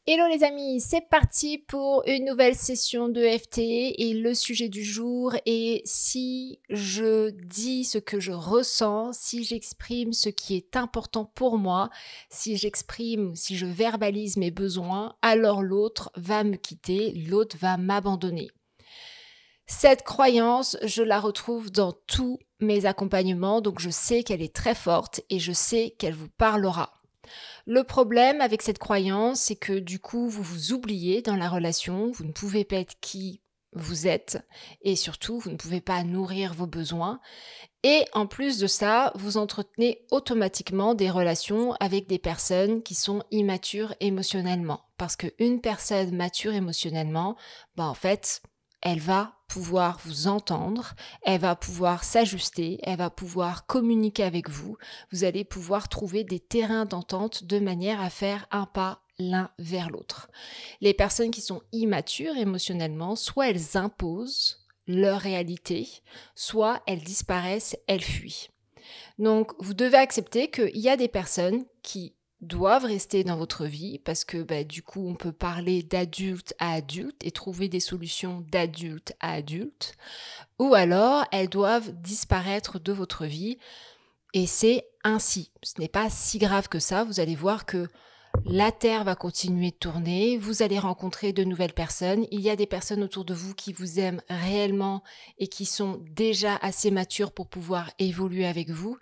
Hello les amis, c'est parti pour une nouvelle session de FT et le sujet du jour est si je dis ce que je ressens, si j'exprime ce qui est important pour moi, si je verbalise mes besoins, alors l'autre va me quitter, l'autre va m'abandonner. Cette croyance, je la retrouve dans tous mes accompagnements, donc je sais qu'elle est très forte et je sais qu'elle vous parlera. Le problème avec cette croyance, c'est que du coup, vous vous oubliez dans la relation, vous ne pouvez pas être qui vous êtes et surtout, vous ne pouvez pas nourrir vos besoins. Et en plus de ça, vous entretenez automatiquement des relations avec des personnes qui sont immatures émotionnellement. Parce qu'une personne mature émotionnellement, en fait, elle va pouvoir vous entendre, elle va pouvoir s'ajuster, elle va pouvoir communiquer avec vous. Vous allez pouvoir trouver des terrains d'entente de manière à faire un pas l'un vers l'autre. Les personnes qui sont immatures émotionnellement, soit elles imposent leur réalité, soit elles disparaissent, elles fuient. Donc, vous devez accepter qu'il y a des personnes qui doivent rester dans votre vie parce que du coup, on peut parler d'adulte à adulte et trouver des solutions d'adulte à adulte, ou alors elles doivent disparaître de votre vie et c'est ainsi. Ce n'est pas si grave que ça, vous allez voir que la Terre va continuer de tourner, vous allez rencontrer de nouvelles personnes, il y a des personnes autour de vous qui vous aiment réellement et qui sont déjà assez matures pour pouvoir évoluer avec vous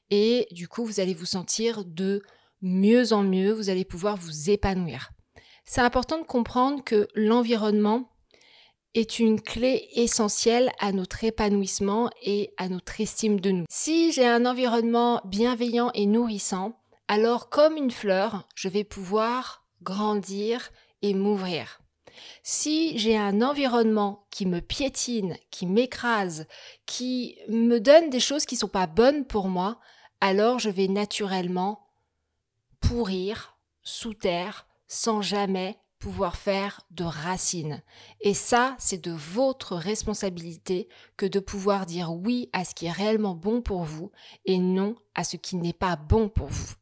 et du coup vous allez vous sentir de mieux en mieux, vous allez pouvoir vous épanouir. C'est important de comprendre que l'environnement est une clé essentielle à notre épanouissement et à notre estime de nous. Si j'ai un environnement bienveillant et nourrissant, alors comme une fleur, je vais pouvoir grandir et m'ouvrir. Si j'ai un environnement qui me piétine, qui m'écrase, qui me donne des choses qui ne sont pas bonnes pour moi, alors je vais naturellement pourrir sous terre sans jamais pouvoir faire de racines. Et ça, c'est de votre responsabilité que de pouvoir dire oui à ce qui est réellement bon pour vous et non à ce qui n'est pas bon pour vous.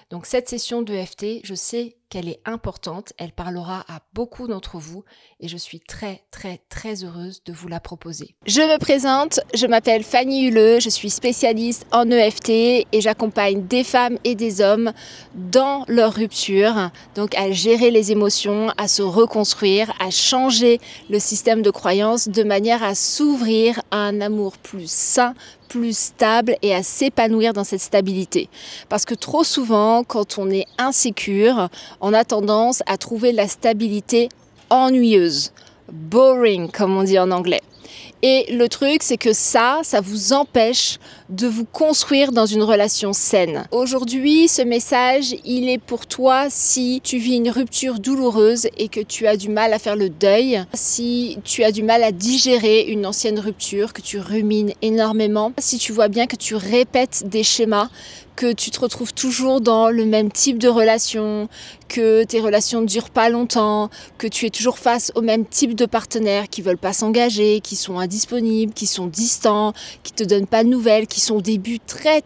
Donc cette session de FT, je sais qu'elle est importante, elle parlera à beaucoup d'entre vous et je suis très très très heureuse de vous la proposer. Je me présente, je m'appelle Fanny Huleux, je suis spécialiste en EFT et j'accompagne des femmes et des hommes dans leur rupture, donc à gérer les émotions, à se reconstruire, à changer le système de croyance de manière à s'ouvrir à un amour plus sain, plus stable et à s'épanouir dans cette stabilité. Parce que trop souvent, quand on est insécure, on a tendance à trouver la stabilité ennuyeuse, boring comme on dit en anglais. Et le truc, c'est que ça vous empêche de vous construire dans une relation saine. Aujourd'hui, ce message, il est pour toi si tu vis une rupture douloureuse et que tu as du mal à faire le deuil, si tu as du mal à digérer une ancienne rupture, que tu rumines énormément, si tu vois bien que tu répètes des schémas, que tu te retrouves toujours dans le même type de relation, que tes relations ne durent pas longtemps, que tu es toujours face au même type de partenaires qui veulent pas s'engager, qui sont indisponibles, qui sont distants, qui te donnent pas de nouvelles, qui sont au début très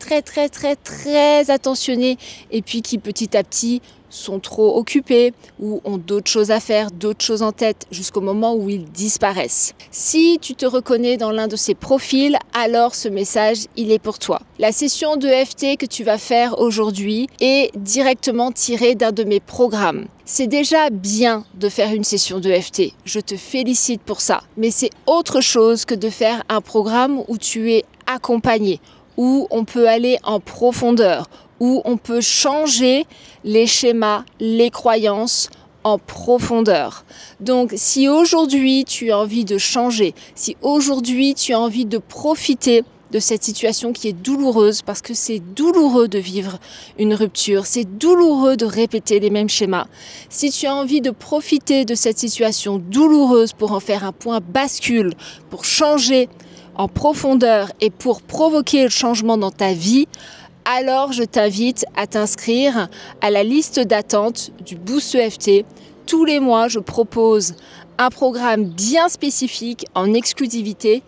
attentionnés et puis qui petit à petit sont trop occupés ou ont d'autres choses à faire, d'autres choses en tête jusqu'au moment où ils disparaissent. Si tu te reconnais dans l'un de ces profils, alors ce message, il est pour toi. La session de FT que tu vas faire aujourd'hui est directement tirée d'un de mes programmes. C'est déjà bien de faire une session de FT, je te félicite pour ça, mais c'est autre chose que de faire un programme où tu es accompagné, où on peut aller en profondeur, où on peut changer les schémas, les croyances en profondeur. Donc si aujourd'hui tu as envie de changer, si aujourd'hui tu as envie de profiter de cette situation qui est douloureuse, parce que c'est douloureux de vivre une rupture, c'est douloureux de répéter les mêmes schémas. Si tu as envie de profiter de cette situation douloureuse pour en faire un point bascule, pour changer en profondeur et pour provoquer le changement dans ta vie, alors je t'invite à t'inscrire à la liste d'attente du Boost EFT. Tous les mois, je propose un programme bien spécifique en exclusivité.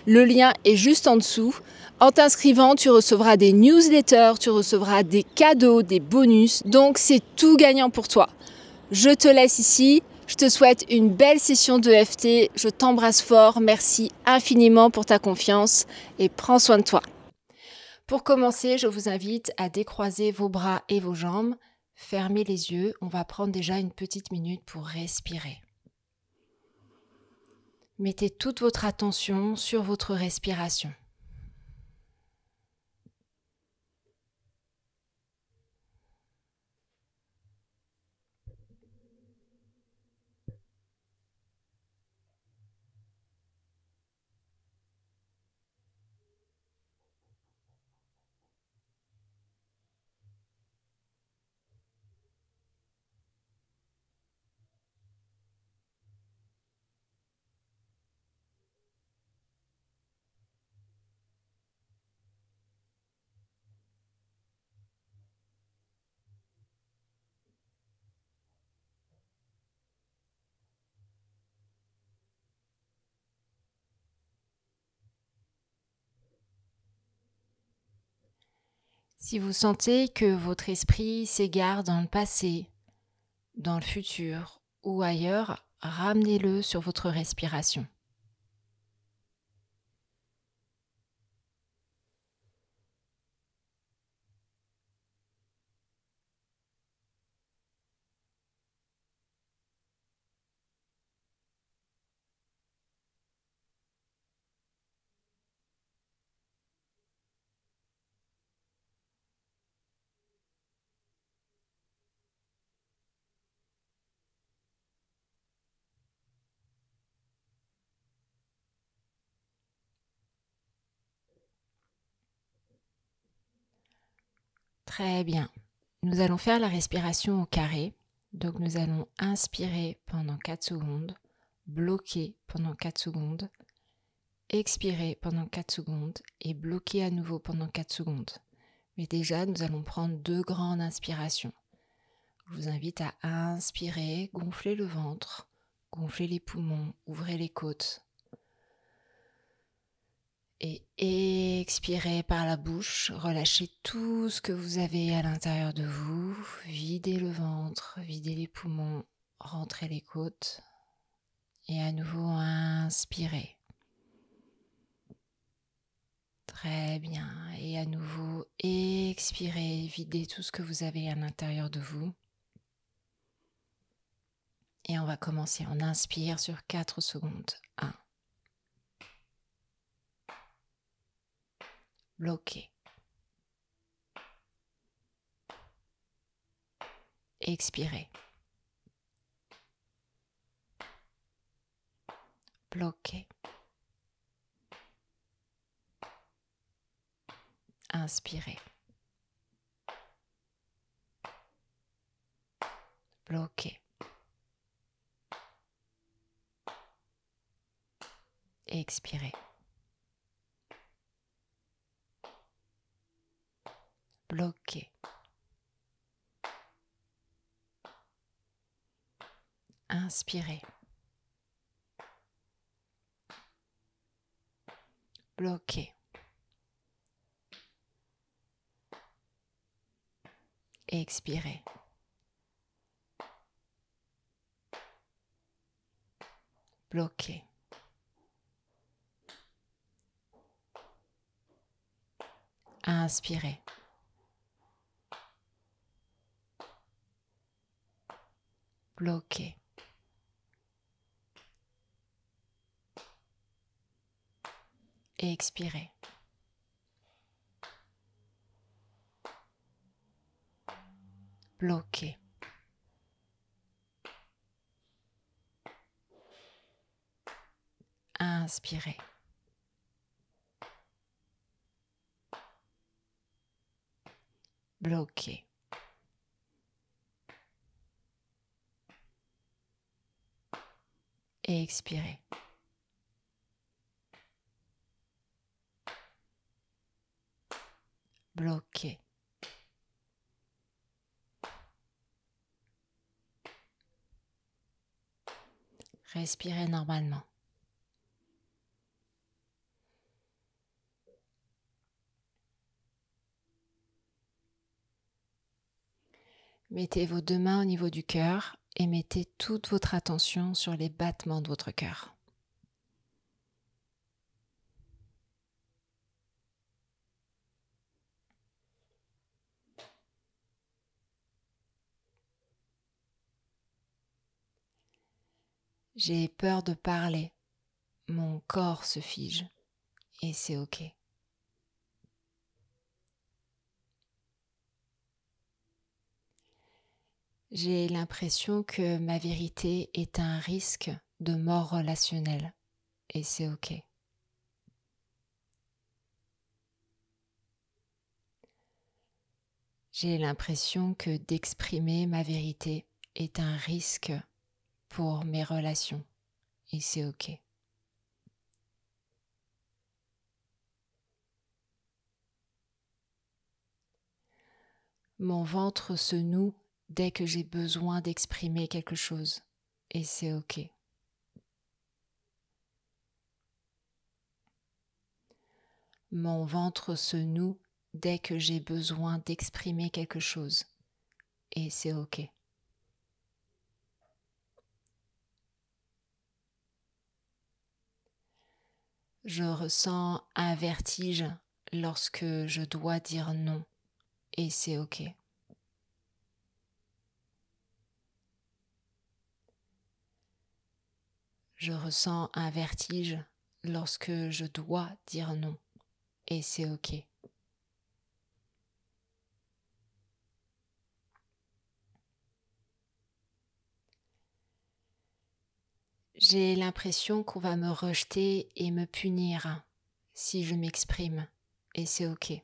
Le lien est juste en dessous. En t'inscrivant, tu recevras des newsletters, tu recevras des cadeaux, des bonus. Donc, c'est tout gagnant pour toi. Je te laisse ici. Je te souhaite une belle session de FT. Je t'embrasse fort. Merci infiniment pour ta confiance et prends soin de toi. Pour commencer, je vous invite à décroiser vos bras et vos jambes. Fermez les yeux. On va prendre déjà une petite minute pour respirer. Mettez toute votre attention sur votre respiration. Si vous sentez que votre esprit s'égare dans le passé, dans le futur ou ailleurs, ramenez-le sur votre respiration. Très bien. Nous allons faire la respiration au carré. Donc nous allons inspirer pendant 4 secondes, bloquer pendant 4 secondes, expirer pendant 4 secondes et bloquer à nouveau pendant 4 secondes. Mais déjà, nous allons prendre 2 grandes inspirations. Je vous invite à inspirer, gonfler le ventre, gonfler les poumons, ouvrez les côtes. Et expirez par la bouche, relâchez tout ce que vous avez à l'intérieur de vous, videz le ventre, videz les poumons, rentrez les côtes et à nouveau inspirez. Très bien, et à nouveau expirez, videz tout ce que vous avez à l'intérieur de vous. Et on va commencer, on inspire sur 4 secondes. 1. Bloqué. Expirez. Bloqué. Inspirez. Bloqué. Expirez. Bloqué. Inspirez. Bloqué. Expirez. Bloqué. Inspirez. Bloqué. Expirez. Bloqué. Inspirez. Bloqué. Expirez. Bloqué. Respirez normalement. Mettez vos 2 mains au niveau du cœur et mettez toute votre attention sur les battements de votre cœur. J'ai peur de parler, mon corps se fige et c'est ok. J'ai l'impression que ma vérité est un risque de mort relationnelle et c'est ok. J'ai l'impression que d'exprimer ma vérité est un risque pour mes relations et c'est ok. Mon ventre se noue dès que j'ai besoin d'exprimer quelque chose et c'est ok. Mon ventre se noue dès que j'ai besoin d'exprimer quelque chose et c'est ok. Je ressens un vertige lorsque je dois dire non et c'est ok. Je ressens un vertige lorsque je dois dire non et c'est ok. J'ai l'impression qu'on va me rejeter et me punir si je m'exprime et c'est ok.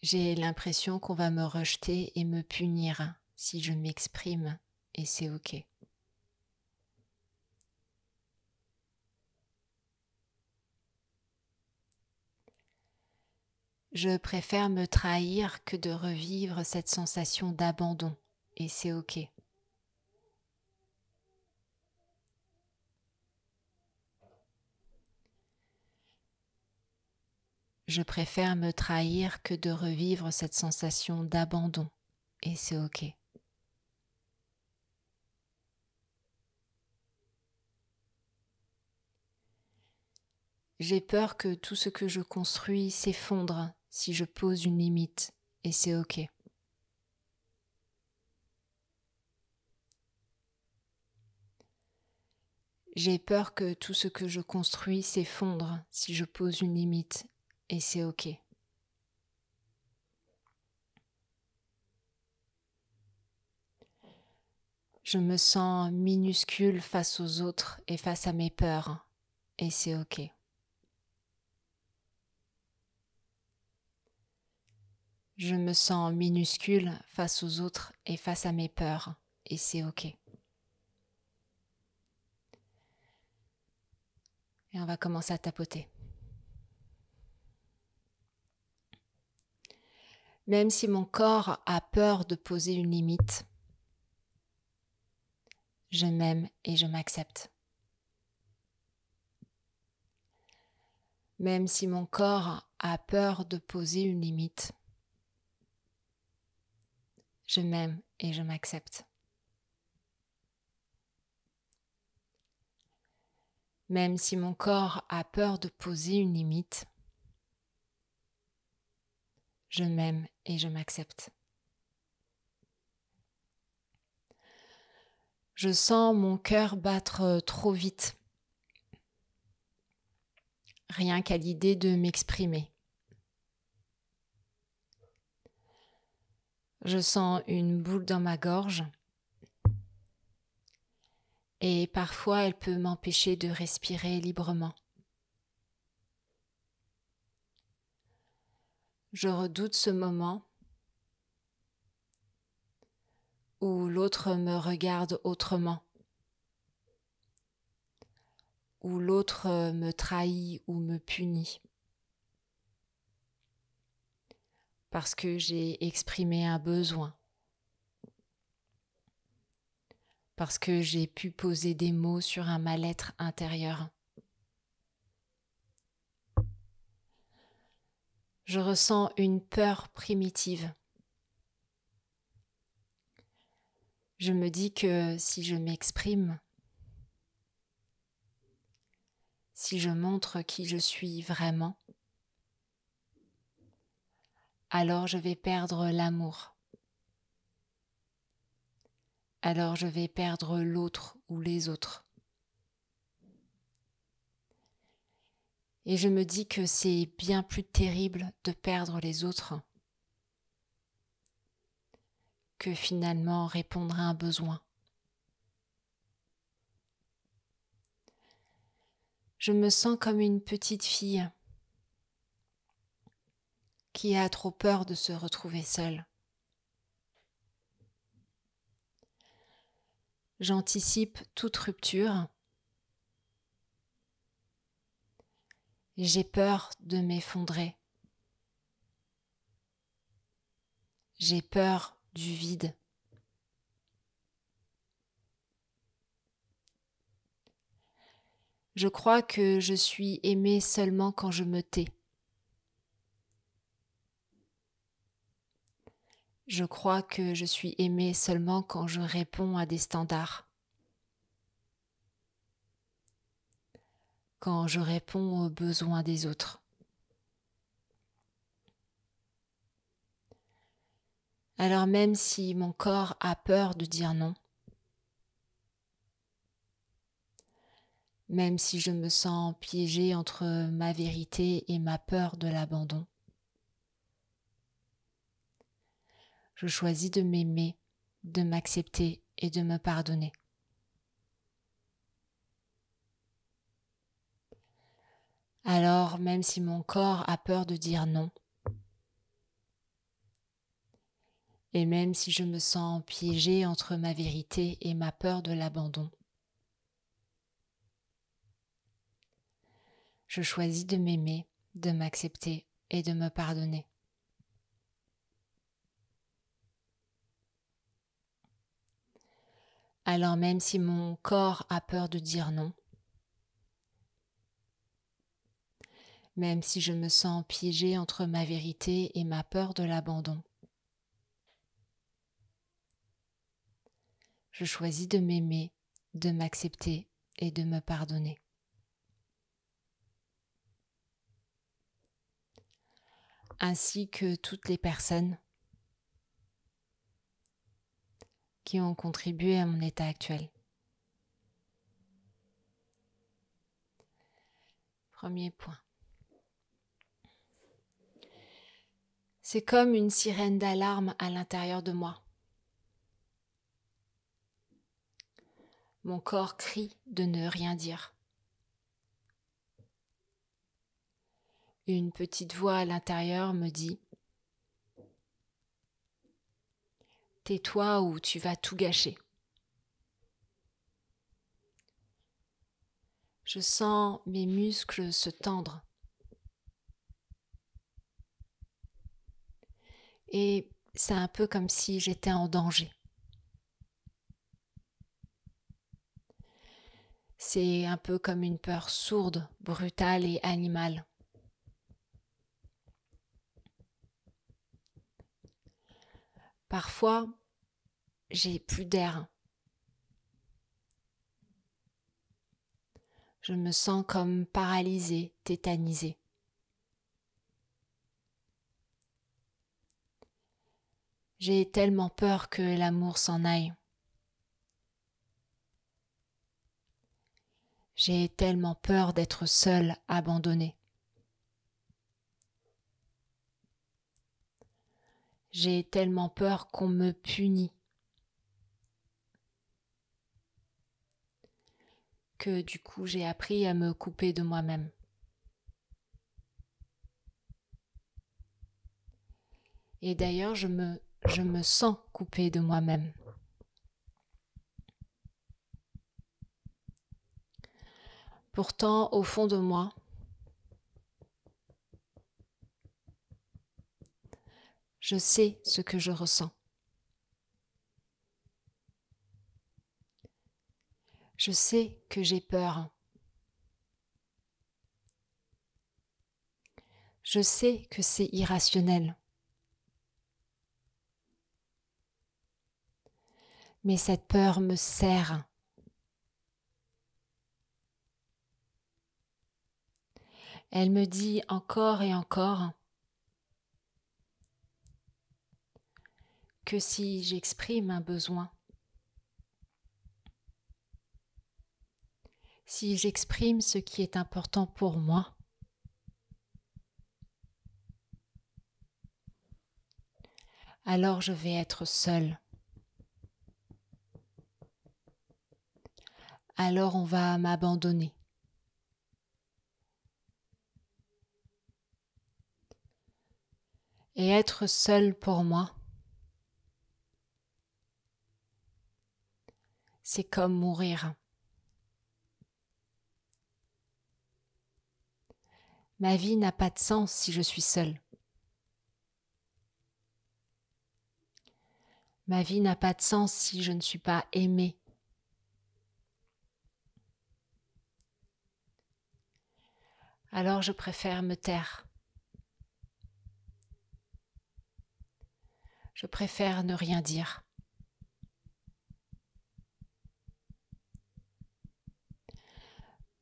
J'ai l'impression qu'on va me rejeter et me punir si je m'exprime et c'est ok. Je préfère me trahir que de revivre cette sensation d'abandon et c'est ok. Je préfère me trahir que de revivre cette sensation d'abandon et c'est ok. J'ai peur que tout ce que je construis s'effondre si je pose une limite et c'est ok. J'ai peur que tout ce que je construis s'effondre si je pose une limite et c'est ok. Je me sens minuscule face aux autres et face à mes peurs et c'est ok. Je me sens minuscule face aux autres et face à mes peurs et c'est ok. Et on va commencer à tapoter. Même si mon corps a peur de poser une limite, je m'aime et je m'accepte. Même si mon corps a peur de poser une limite, je m'aime et je m'accepte. Même si mon corps a peur de poser une limite, je m'aime et je m'accepte. Je sens mon cœur battre trop vite, rien qu'à l'idée de m'exprimer. Je sens une boule dans ma gorge et parfois elle peut m'empêcher de respirer librement. Je redoute ce moment où l'autre me regarde autrement, où l'autre me trahit ou me punit, parce que j'ai exprimé un besoin, parce que j'ai pu poser des mots sur un mal-être intérieur. Je ressens une peur primitive. Je me dis que si je m'exprime, si je montre qui je suis vraiment, alors je vais perdre l'amour. Alors je vais perdre l'autre ou les autres. Et je me dis que c'est bien plus terrible de perdre les autres que finalement répondre à un besoin. Je me sens comme une petite fille qui a trop peur de se retrouver seule. J'anticipe toute rupture. J'ai peur de m'effondrer. J'ai peur du vide. Je crois que je suis aimée seulement quand je me tais. Je crois que je suis aimée seulement quand je réponds à des standards. Quand je réponds aux besoins des autres. Alors même si mon corps a peur de dire non, même si je me sens piégée entre ma vérité et ma peur de l'abandon, je choisis de m'aimer, de m'accepter et de me pardonner. Alors même si mon corps a peur de dire non, et même si je me sens piégée entre ma vérité et ma peur de l'abandon, je choisis de m'aimer, de m'accepter et de me pardonner. Alors même si mon corps a peur de dire non, même si je me sens piégée entre ma vérité et ma peur de l'abandon, je choisis de m'aimer, de m'accepter et de me pardonner. Ainsi que toutes les personnes qui ont contribué à mon état actuel. Premier point. C'est comme une sirène d'alarme à l'intérieur de moi. Mon corps crie de ne rien dire. Une petite voix à l'intérieur me dit « Tais-toi ou tu vas tout gâcher ». Je sens mes muscles se tendre. Et c'est un peu comme si j'étais en danger. C'est un peu comme une peur sourde, brutale et animale. Parfois, j'ai plus d'air. Je me sens comme paralysée, tétanisée. J'ai tellement peur que l'amour s'en aille. J'ai tellement peur d'être seule, abandonnée. J'ai tellement peur qu'on me punit que du coup j'ai appris à me couper de moi-même. Et d'ailleurs, je me sens coupée de moi-même. Pourtant, au fond de moi, je sais ce que je ressens. Je sais que j'ai peur. Je sais que c'est irrationnel, mais cette peur me serre. Elle me dit encore et encore que si j'exprime un besoin, si j'exprime ce qui est important pour moi, alors je vais être seule. Alors on va m'abandonner. Et être seule pour moi, c'est comme mourir. Ma vie n'a pas de sens si je suis seule. Ma vie n'a pas de sens si je ne suis pas aimée. Alors je préfère me taire. Je préfère ne rien dire.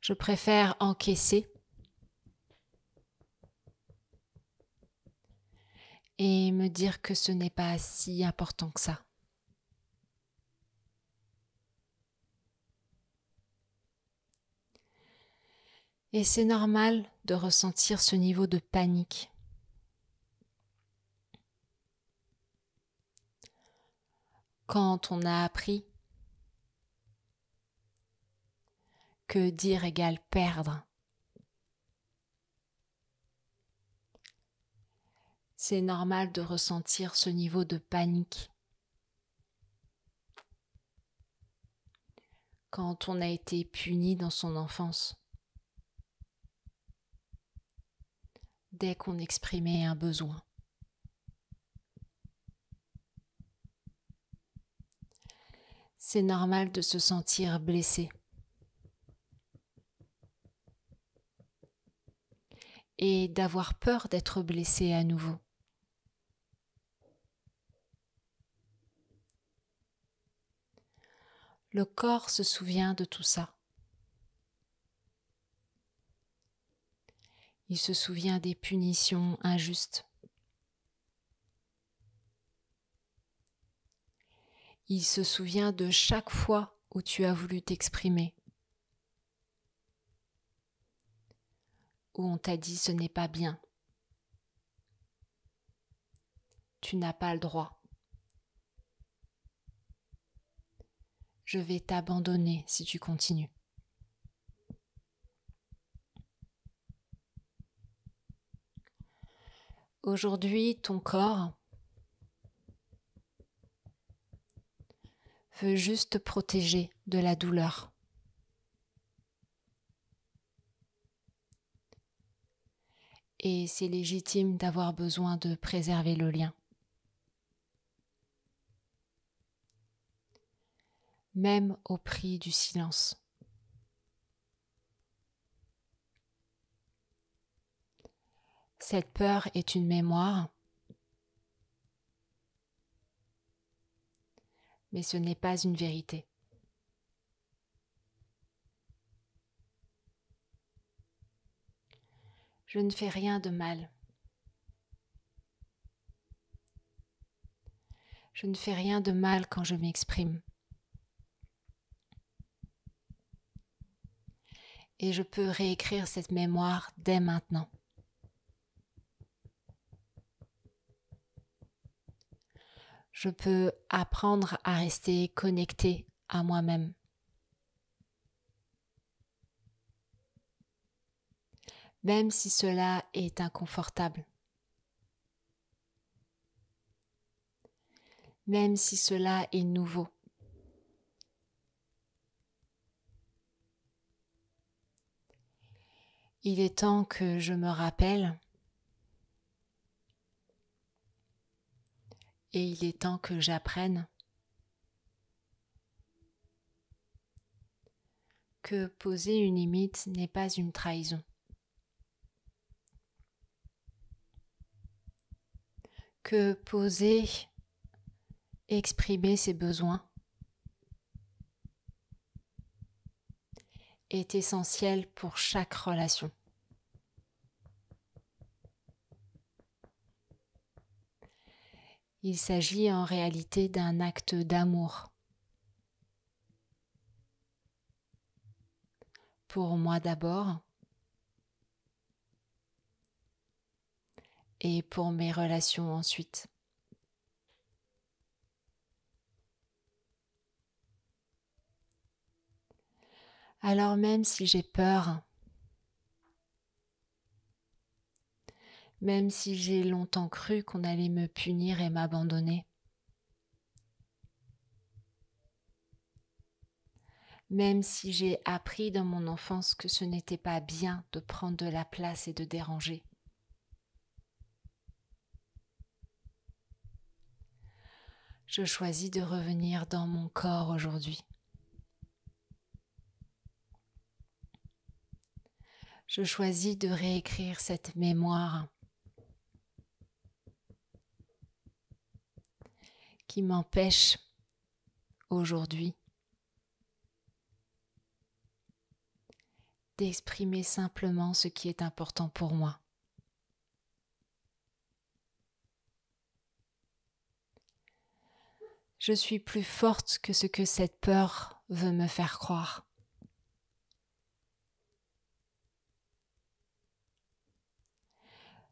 Je préfère encaisser et me dire que ce n'est pas si important que ça. Et c'est normal de ressentir ce niveau de panique. Quand on a appris que dire égale perdre, c'est normal de ressentir ce niveau de panique. Quand on a été puni dans son enfance, dès qu'on exprimait un besoin. C'est normal de se sentir blessé et d'avoir peur d'être blessé à nouveau. Le corps se souvient de tout ça. Il se souvient des punitions injustes. Il se souvient de chaque fois où tu as voulu t'exprimer, où on t'a dit ce n'est pas bien. Tu n'as pas le droit. Je vais t'abandonner si tu continues. Aujourd'hui, ton corps veut juste te protéger de la douleur. Et c'est légitime d'avoir besoin de préserver le lien. Même au prix du silence. Cette peur est une mémoire, mais ce n'est pas une vérité. Je ne fais rien de mal. Je ne fais rien de mal quand je m'exprime. Et je peux réécrire cette mémoire dès maintenant. Je peux apprendre à rester connecté à moi-même. Même si cela est inconfortable. Même si cela est nouveau. Il est temps que je me rappelle et il est temps que j'apprenne que poser une limite n'est pas une trahison. que poser, exprimer ses besoins est essentiel pour chaque relation. Il s'agit en réalité d'un acte d'amour. Pour moi d'abord et pour mes relations ensuite. Alors même si j'ai peur, même si j'ai longtemps cru qu'on allait me punir et m'abandonner, même si j'ai appris dans mon enfance que ce n'était pas bien de prendre de la place et de déranger, je choisis de revenir dans mon corps aujourd'hui. Je choisis de réécrire cette mémoire qui m'empêche aujourd'hui d'exprimer simplement ce qui est important pour moi. Je suis plus forte que ce que cette peur veut me faire croire.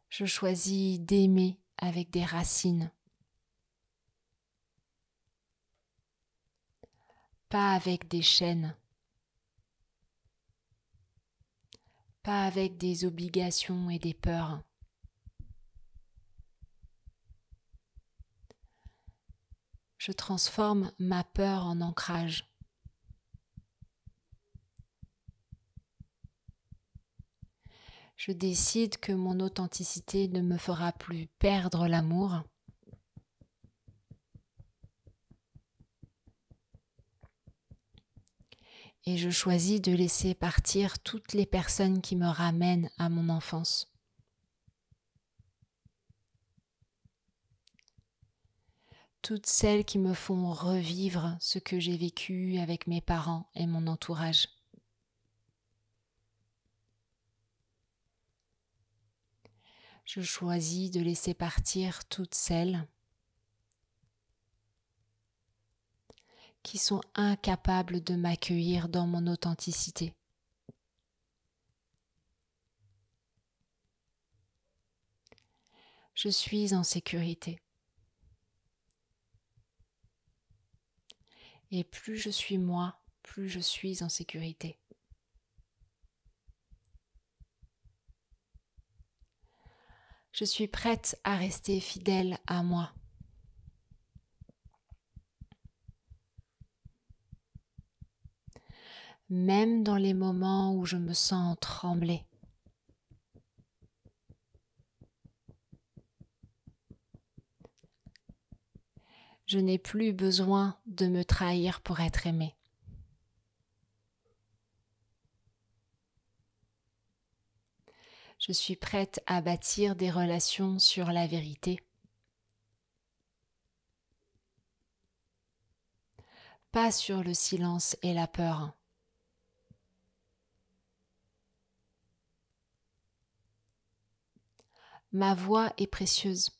Je choisis d'aimer avec des racines, pas avec des chaînes, pas avec des obligations et des peurs. Je transforme ma peur en ancrage. Je décide que mon authenticité ne me fera plus perdre l'amour. Et je choisis de laisser partir toutes les personnes qui me ramènent à mon enfance. Toutes celles qui me font revivre ce que j'ai vécu avec mes parents et mon entourage. Je choisis de laisser partir toutes celles qui sont incapables de m'accueillir dans mon authenticité. Je suis en sécurité. Et plus je suis moi, plus je suis en sécurité. Je suis prête à rester fidèle à moi. Même dans les moments où je me sens trembler. Je n'ai plus besoin de me trahir pour être aimée. Je suis prête à bâtir des relations sur la vérité, pas sur le silence et la peur. Ma voix est précieuse,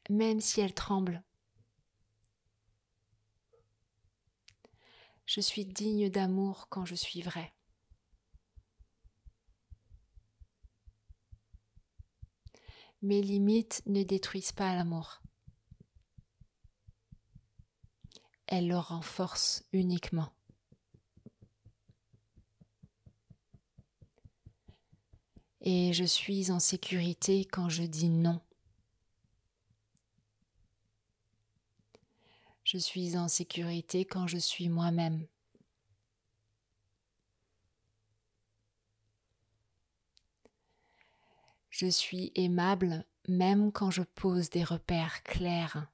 même si elle tremble. Je suis digne d'amour quand je suis vraie. Mes limites ne détruisent pas l'amour. Elles le renforcent uniquement. Et je suis en sécurité quand je dis non. Je suis en sécurité quand je suis moi-même. Je suis aimable même quand je pose des repères clairs.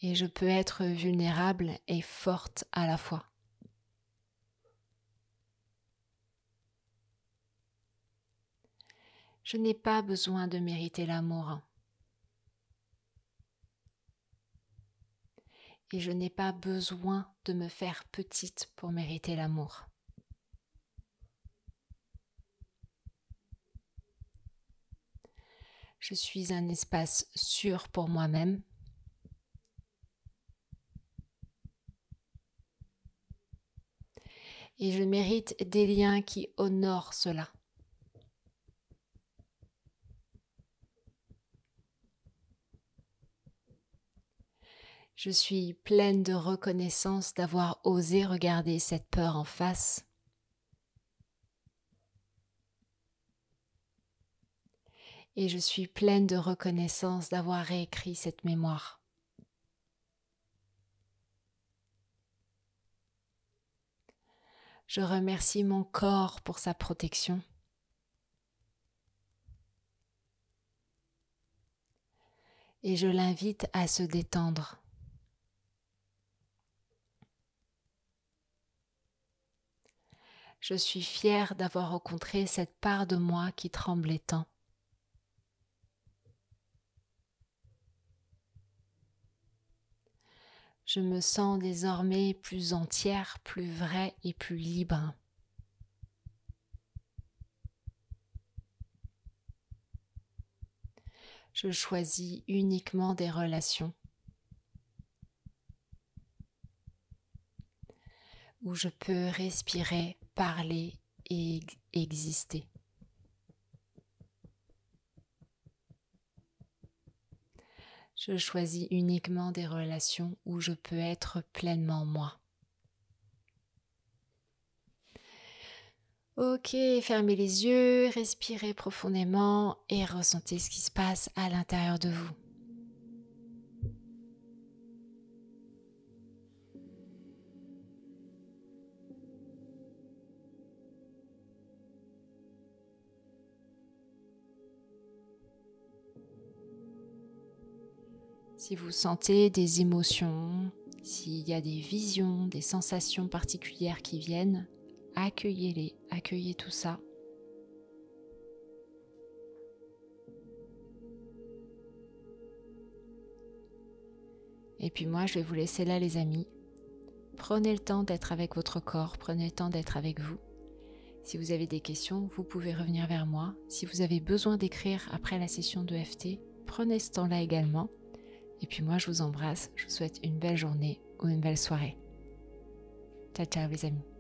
Et je peux être vulnérable et forte à la fois. Je n'ai pas besoin de mériter l'amour. Et je n'ai pas besoin de me faire petite pour mériter l'amour. Je suis un espace sûr pour moi-même. Et je mérite des liens qui honorent cela. Je suis pleine de reconnaissance d'avoir osé regarder cette peur en face. Et je suis pleine de reconnaissance d'avoir réécrit cette mémoire. Je remercie mon corps pour sa protection. Et je l'invite à se détendre. Je suis fière d'avoir rencontré cette part de moi qui tremblait tant. Je me sens désormais plus entière, plus vraie et plus libre. Je choisis uniquement des relations où je peux respirer, parler et exister. Je choisis uniquement des relations où je peux être pleinement moi. Ok, fermez les yeux, respirez profondément et ressentez ce qui se passe à l'intérieur de vous. Si vous sentez des émotions, s'il y a des visions, des sensations particulières qui viennent, accueillez-les, accueillez tout ça. Et puis moi, je vais vous laisser là, les amis. Prenez le temps d'être avec votre corps, prenez le temps d'être avec vous. Si vous avez des questions, vous pouvez revenir vers moi. Si vous avez besoin d'écrire après la session de FT, prenez ce temps-là également. Et puis moi, je vous embrasse, je vous souhaite une belle journée ou une belle soirée. Ciao, ciao les amis.